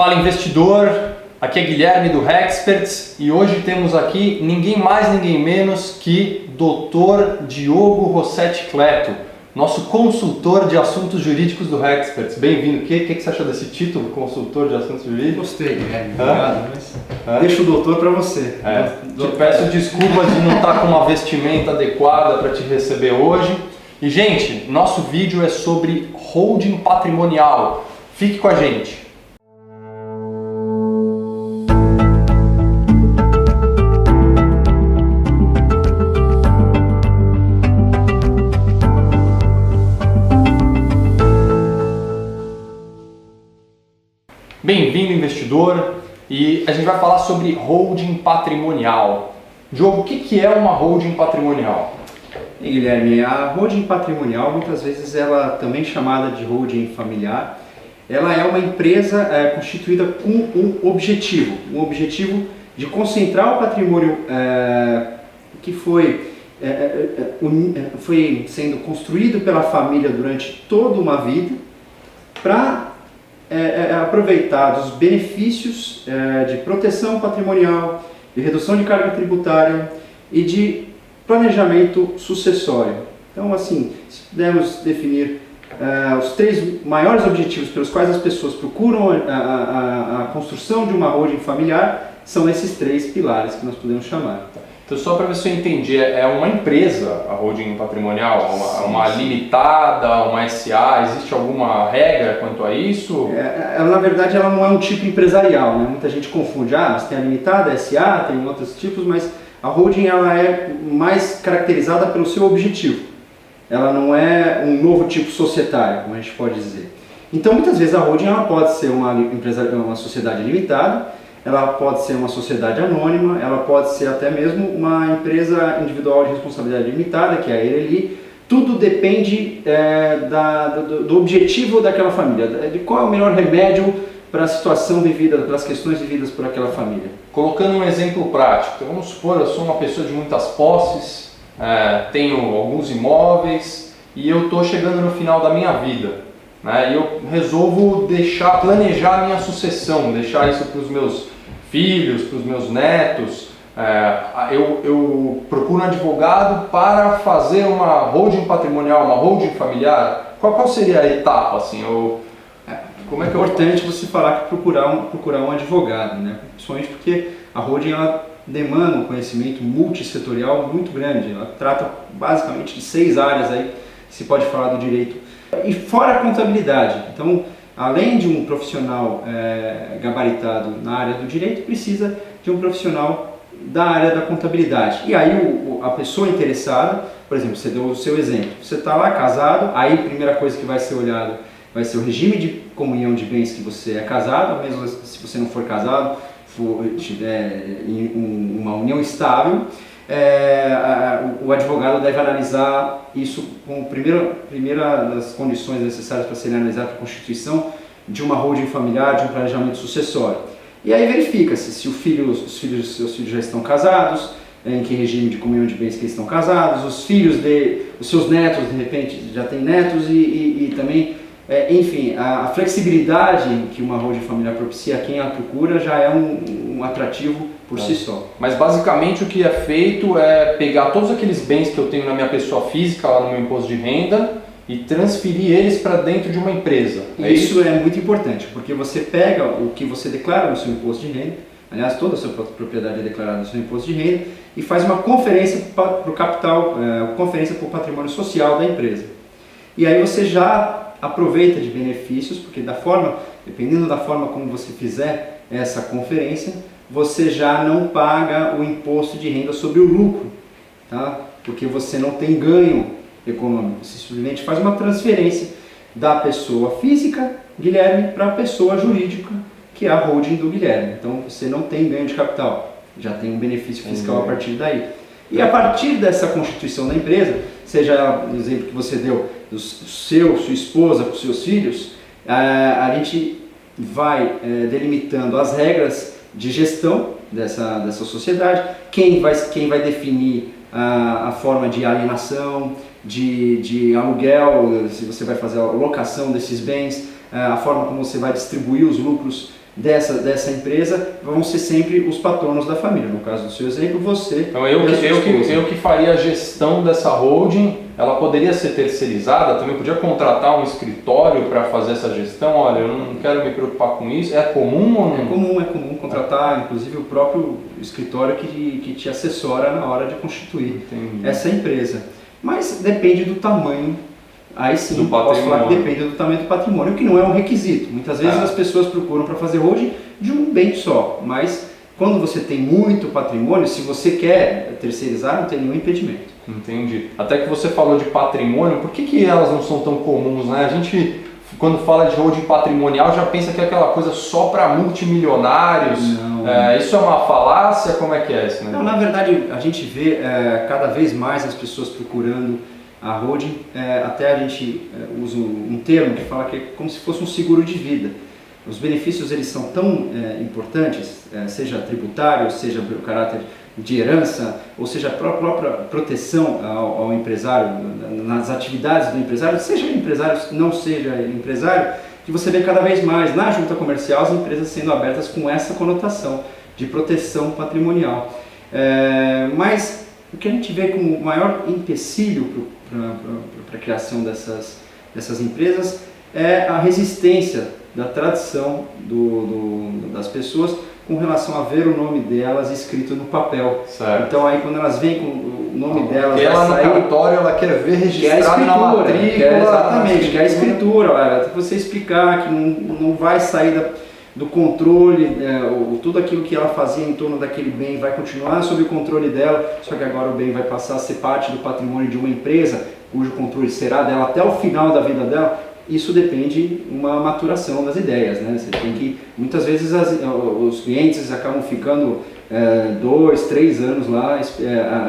Fala investidor, aqui é Guilherme do Hexperts e hoje temos aqui ninguém mais, ninguém menos que Dr. Diogo Rossetti Cleto, nosso consultor de assuntos jurídicos do Hexperts. Bem-vindo. O que você achou desse título, consultor de assuntos jurídicos? Gostei, Guilherme. Obrigado, mas deixa o doutor para você. Te peço desculpas de não estar com uma vestimenta adequada para te receber hoje. E, gente, nosso vídeo é sobre holding patrimonial. Fique com a gente. Bem-vindo, investidor, e a gente vai falar sobre holding patrimonial. Diogo, o que é uma holding patrimonial? E Guilherme, a holding patrimonial, muitas vezes ela também chamada de holding familiar, ela é uma empresa constituída com um objetivo de concentrar o patrimônio que foi sendo construído pela família durante toda uma vida para aproveitar dos benefícios de proteção patrimonial, de redução de carga tributária e de planejamento sucessório. Então, assim, se pudermos definir os três maiores objetivos pelos quais as pessoas procuram a construção de uma holding familiar, são esses três pilares que nós podemos chamar. Então, só para ver se eu entendi, é uma empresa a holding patrimonial? Uma limitada, uma SA? Existe alguma regra quanto a isso? Na verdade, ela não é um tipo empresarial, né? Muita gente confunde, mas tem a limitada, a SA, tem outros tipos, mas a holding ela é mais caracterizada pelo seu objetivo. Ela não é um novo tipo societário, como a gente pode dizer. Então, muitas vezes a holding ela pode ser uma sociedade limitada, ela pode ser uma sociedade anônima, ela pode ser até mesmo uma empresa individual de responsabilidade limitada, que é a ERELI. Tudo depende do objetivo daquela família, de qual é o melhor remédio para a situação vivida, para as questões vividas por aquela família. Colocando um exemplo prático, então, vamos supor, eu sou uma pessoa de muitas posses, tenho alguns imóveis e eu estou chegando no final da minha vida. E eu resolvo planejar a minha sucessão, deixar isso para os meus filhos, para os meus netos. Eu procuro um advogado para fazer uma holding patrimonial, uma holding familiar. Qual seria a etapa? Assim, como é importante você falar que procurar um advogado, né? Principalmente porque a holding ela demanda um conhecimento multissetorial muito grande. Ela trata basicamente de 6 áreas aí que se pode falar do direito. E fora a contabilidade. Então, além de um profissional gabaritado na área do direito, precisa de um profissional da área da contabilidade. E aí a pessoa interessada, por exemplo, você deu o seu exemplo, você está lá casado, aí a primeira coisa que vai ser olhada vai ser o regime de comunhão de bens que você é casado, mesmo se você não for casado, tiver em uma união estável. O advogado deve analisar isso como primeira das condições necessárias para ser analisada a constituição de uma holding familiar, de um planejamento sucessório. E aí verifica-se se os seus filhos já estão casados, em que regime de comunhão de bens que eles estão casados, os seus netos de repente já têm netos e também, enfim, a flexibilidade que uma holding familiar propicia a quem a procura já é um atrativo por si só. Mas basicamente o que é feito é pegar todos aqueles bens que eu tenho na minha pessoa física, lá no meu imposto de renda, e transferir eles para dentro de uma empresa. Isso é muito importante, porque você pega o que você declara no seu imposto de renda, aliás, toda a sua propriedade é declarada no seu imposto de renda, e faz uma conferência para o capital, conferência para o patrimônio social da empresa. E aí você já aproveita de benefícios, porque dependendo da forma como você fizer essa conferência, você já não paga o imposto de renda sobre o lucro, tá? Porque você não tem ganho econômico, você simplesmente faz uma transferência da pessoa física, Guilherme, para a pessoa jurídica, que é a holding do Guilherme. Então você não tem ganho de capital, já tem um benefício fiscal a partir daí. E a partir dessa constituição da empresa, seja o exemplo que você deu, sua esposa, com seus filhos, a gente vai delimitando as regras de gestão dessa sociedade, quem vai definir a forma de alienação, de aluguel, se você vai fazer a locação desses bens, a forma como você vai distribuir os lucros dessa empresa vão ser sempre os patronos da família. No caso do seu exemplo, você. Então eu que faria a gestão dessa holding, ela poderia ser terceirizada, também podia contratar um escritório para fazer essa gestão. Olha, eu não quero me preocupar com isso. É comum ou não? É comum contratar, inclusive o próprio escritório que te assessora na hora de constituir essa empresa. Mas depende do tamanho. Aí sim, posso falar que depende do tamanho do patrimônio, que não é um requisito. Muitas vezes as pessoas procuram para fazer holding de um bem só, mas quando você tem muito patrimônio, se você quer terceirizar, não tem nenhum impedimento. Entendi. Até que você falou de patrimônio, por que elas não são tão comuns, né? A gente, quando fala de holding patrimonial, já pensa que é aquela coisa só para multimilionários. Isso é uma falácia? Como é que é isso? Né? Não, na verdade, a gente vê cada vez mais as pessoas procurando a holding, até a gente usa um termo que fala que é como se fosse um seguro de vida. Os benefícios eles são tão importantes, seja tributário, seja pelo caráter de herança, ou seja a própria proteção ao empresário, nas atividades do empresário, seja empresário, não seja empresário, que você vê cada vez mais na junta comercial as empresas sendo abertas com essa conotação de proteção patrimonial. Mas o que a gente vê como maior empecilho para a criação dessas empresas é a resistência da tradição das pessoas com relação a ver o nome delas escrito no papel. Certo. Então aí quando elas vêm com o nome delas, ela no cartório, ela quer ver registrado na matrícula. Exatamente, quer a escritura. Você explicar que não vai sair do controle, tudo aquilo que ela fazia em torno daquele bem vai continuar sob o controle dela, só que agora o bem vai passar a ser parte do patrimônio de uma empresa, cujo controle será dela até o final da vida dela. Isso depende de uma maturação das ideias, né? Você tem que, muitas vezes os clientes acabam ficando 2, 3 anos lá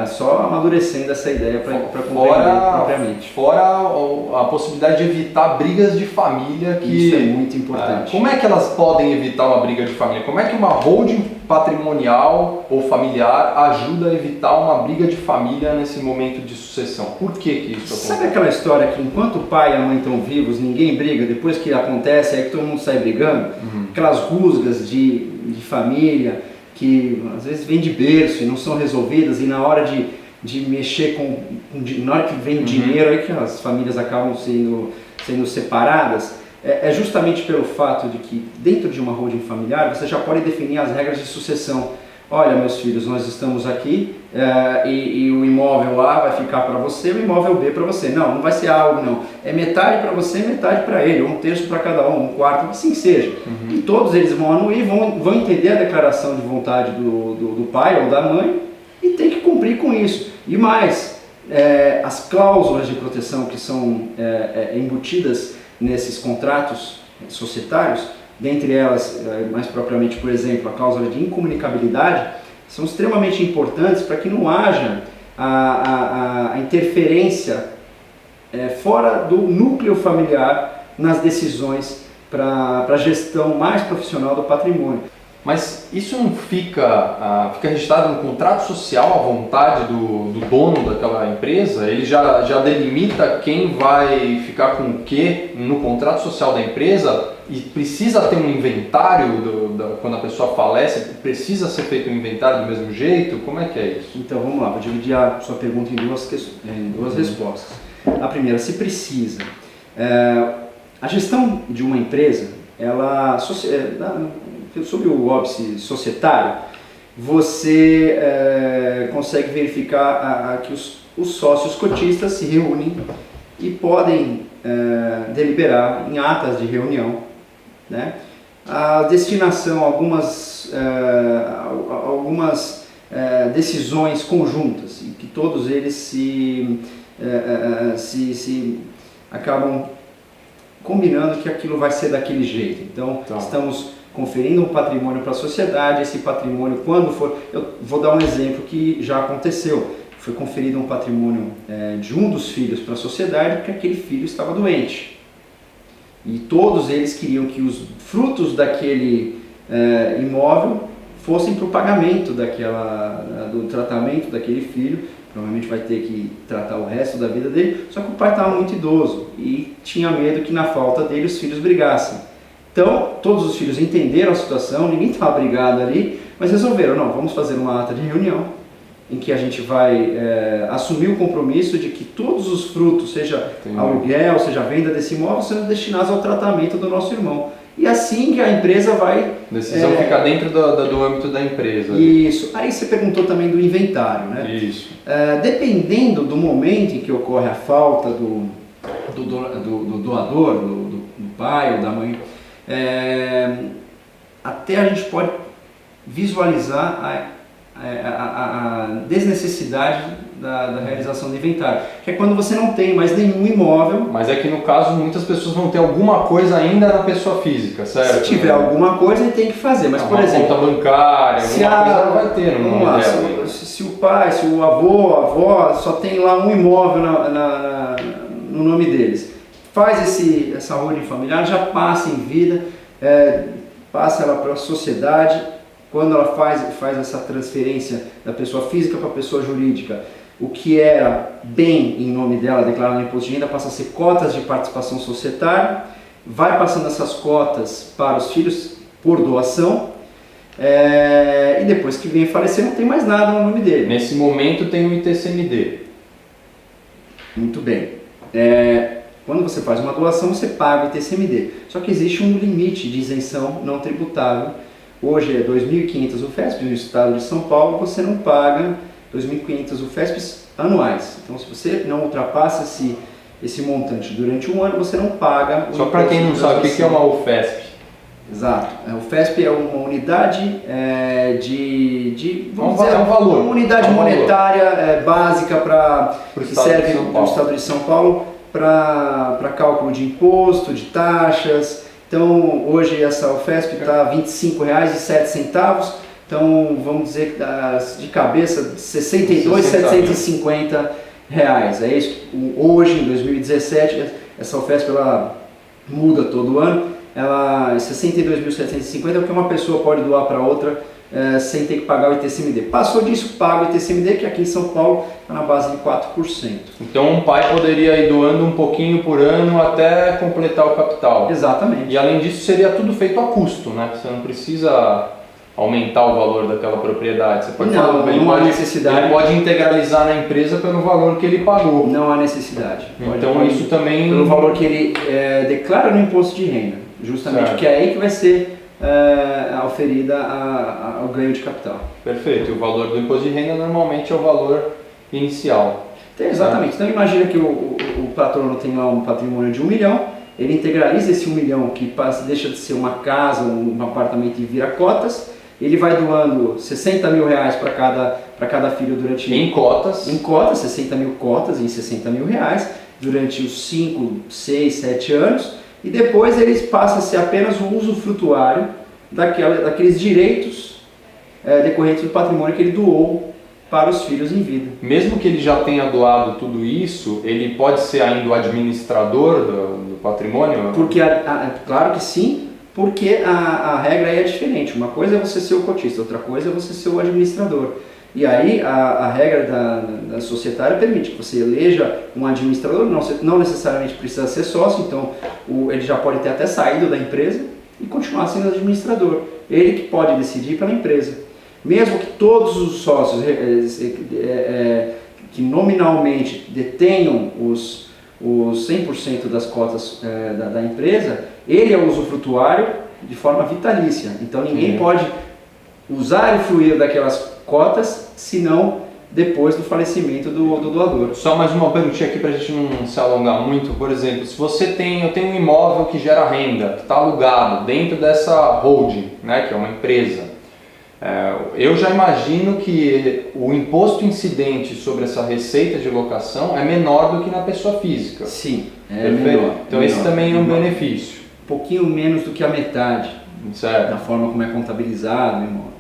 só amadurecendo essa ideia para compreender propriamente. Fora a possibilidade de evitar brigas de família. Isso é muito importante. Como é que elas podem evitar uma briga de família? Como é que uma holding patrimonial ou familiar ajuda a evitar uma briga de família nesse momento de sucessão? Por que isso acontece? Sabe aquela história que enquanto o pai e a mãe estão vivos, ninguém briga, depois que acontece, aí que todo mundo sai brigando? Aquelas rusgas de família que às vezes vêm de berço e não são resolvidas, e na hora de mexer na hora que vem o dinheiro, aí que as famílias acabam sendo separadas. É justamente pelo fato de que dentro de uma holding familiar você já pode definir as regras de sucessão. Olha, meus filhos, nós estamos aqui e o imóvel A vai ficar para você, o imóvel B para você. Não vai ser algo não. É metade para você e metade para ele, 1/3 para cada um quarto, assim que seja. E todos eles vão anuir, vão entender a declaração de vontade do pai ou da mãe e tem que cumprir com isso. E mais, as cláusulas de proteção que são embutidas nesses contratos societários, dentre elas, mais propriamente, por exemplo, a cláusula de incomunicabilidade, são extremamente importantes para que não haja a interferência fora do núcleo familiar nas decisões para a gestão mais profissional do patrimônio. Mas isso não fica registrado no contrato social à vontade do dono daquela empresa? Ele já delimita quem vai ficar com o que no contrato social da empresa e precisa ter um inventário quando a pessoa falece, precisa ser feito um inventário do mesmo jeito? Como é que é isso? Então vamos lá, vou dividir a sua pergunta em duas respostas. A primeira, se precisa. A gestão de uma empresa, ela sob o óbice societário, você consegue verificar que os sócios cotistas se reúnem e podem deliberar em atas de reunião, né, a destinação, algumas decisões conjuntas, e que todos eles se acabam combinando que aquilo vai ser daquele jeito. Então, estamos conferindo um patrimônio para a sociedade. Esse patrimônio, quando for... Eu vou dar um exemplo que já aconteceu. Foi conferido um patrimônio de um dos filhos para a sociedade porque aquele filho estava doente. E todos eles queriam que os frutos daquele imóvel fossem para o pagamento do tratamento daquele filho. Provavelmente vai ter que tratar o resto da vida dele, só que o pai estava muito idoso e tinha medo que na falta dele os filhos brigassem. Então, todos os filhos entenderam a situação, ninguém estava brigado ali, mas resolveram, não, vamos fazer uma ata de reunião, em que a gente vai assumir o compromisso de que todos os frutos, seja aluguel, seja venda desse imóvel, sejam destinados ao tratamento do nosso irmão. E assim que a empresa vai... Decisão fica dentro do âmbito da empresa. Isso. Aí você perguntou também do inventário, né? Isso. Dependendo do momento em que ocorre a falta do doador, do pai ou da mãe, até a gente pode visualizar a desnecessidade da realização do inventário, que é quando você não tem mais nenhum imóvel. Mas é que no caso muitas pessoas vão ter alguma coisa ainda na pessoa física, certo? Se tiver alguma coisa, ele tem que fazer, mas por exemplo... conta bancária, alguma coisa ela vai ter no nome dela. Se o pai, se o avô, a avó só tem lá um imóvel no nome deles, faz essa holding familiar, já passa em vida, passa ela para a sociedade. Quando ela faz essa transferência da pessoa física para a pessoa jurídica, o que era bem em nome dela, declarado no imposto de renda, passa a ser cotas de participação societária, vai passando essas cotas para os filhos por doação, e depois que vem falecer não tem mais nada no nome dele. Nesse momento tem o ITCMD. Muito bem. Quando você faz uma doação, você paga o ITCMD. Só que existe um limite de isenção não tributável. Hoje é 2.500 UFESP no estado de São Paulo, você não paga 2.500 UFESPs anuais. Então, se você não ultrapassa esse montante durante um ano, você não paga o... Só para quem não sabe, o que é uma UFESP? Exato. A UFESP é uma unidade vamos dizer, um valor. Uma unidade monetária básica que serve no estado de São Paulo para cálculo de imposto, de taxas. Então, hoje essa UFESP está R$ 25,07, então vamos dizer que de cabeça R$ 62.750. É isso. Hoje, em 2017, essa UFESP ela muda todo ano, ela 62.750 é o que uma pessoa pode doar para outra sem ter que pagar o ITCMD. Passou disso, paga o ITCMD, que aqui em São Paulo está na base de 4%. Então um pai poderia ir doando um pouquinho por ano até completar o capital. Exatamente. E além disso seria tudo feito a custo, né? Você não precisa aumentar o valor daquela propriedade. Você pode não há necessidade. Ele pode integralizar na empresa pelo valor que ele pagou. Não há necessidade. Então isso também... Pelo valor que ele declara no imposto de renda. Justamente, porque é aí que vai ser oferida ao ganho de capital. Perfeito. E o valor do imposto de renda normalmente é o valor inicial. Então, exatamente. Então imagina que o patrono tem lá um patrimônio de 1 milhão, ele integraliza esse 1 milhão que deixa de ser uma casa, um apartamento e vira cotas, ele vai doando 60 mil reais para cada filho durante... Em cotas. Em cotas, 60 mil cotas em 60 mil reais, durante os 5, 6, 7 anos, e depois eles passam a ser apenas o usufrutuário daqueles direitos decorrentes do patrimônio que ele doou para os filhos em vida. Mesmo que ele já tenha doado tudo isso, ele pode ser ainda o administrador do patrimônio? Porque, claro que sim, porque a regra aí é diferente. Uma coisa é você ser o cotista, outra coisa é você ser o administrador. E aí a regra da societária permite que você eleja um administrador, não necessariamente precisa ser sócio, então ele já pode ter até saído da empresa e continuar sendo administrador. Ele que pode decidir pela empresa. Mesmo que todos os sócios que nominalmente detenham os 100% das cotas da empresa, ele é o usufrutuário de forma vitalícia. Então ninguém pode usar e fruir daquelas cotas, senão depois do falecimento do doador. Só mais uma perguntinha aqui para a gente não se alongar muito. Por exemplo, se eu tenho um imóvel que gera renda, que está alugado dentro dessa holding, né, que é uma empresa, eu já imagino que o imposto incidente sobre essa receita de locação é menor do que na pessoa física. Sim, menor. Então esse também é um benefício. Um pouquinho menos do que a metade, certo, da forma como é contabilizado o imóvel.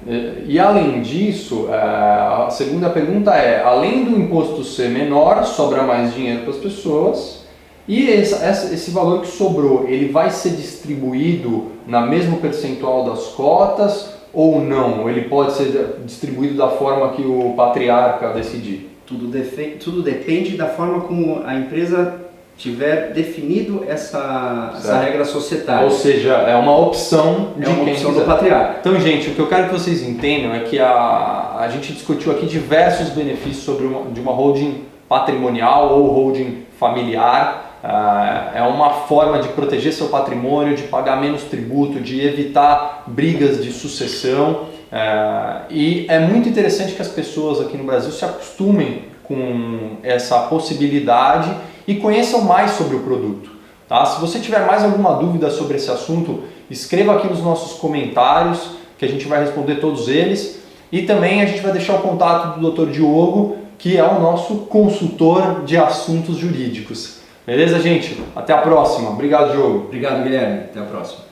E além disso, a segunda pergunta é, além do imposto ser menor, sobra mais dinheiro para as pessoas, e esse valor que sobrou, ele vai ser distribuído na mesmo percentual das cotas ou não? Ele pode ser distribuído da forma que o patriarca decidir? Tudo depende da forma como a empresa tiver definido essa regra societária. Ou seja, é uma opção de uma quem opção quiser. do patriarca. Então, gente, o que eu quero que vocês entendam é que a gente discutiu aqui diversos benefícios de uma holding patrimonial ou holding familiar. É uma forma de proteger seu patrimônio, de pagar menos tributo, de evitar brigas de sucessão. E é muito interessante que as pessoas aqui no Brasil se acostumem com essa possibilidade e conheçam mais sobre o produto. Tá? Se você tiver mais alguma dúvida sobre esse assunto, escreva aqui nos nossos comentários que a gente vai responder todos eles. E também a gente vai deixar o contato do Dr. Diogo, que é o nosso consultor de assuntos jurídicos. Beleza, gente? Até a próxima. Obrigado, Diogo. Obrigado, Guilherme. Até a próxima.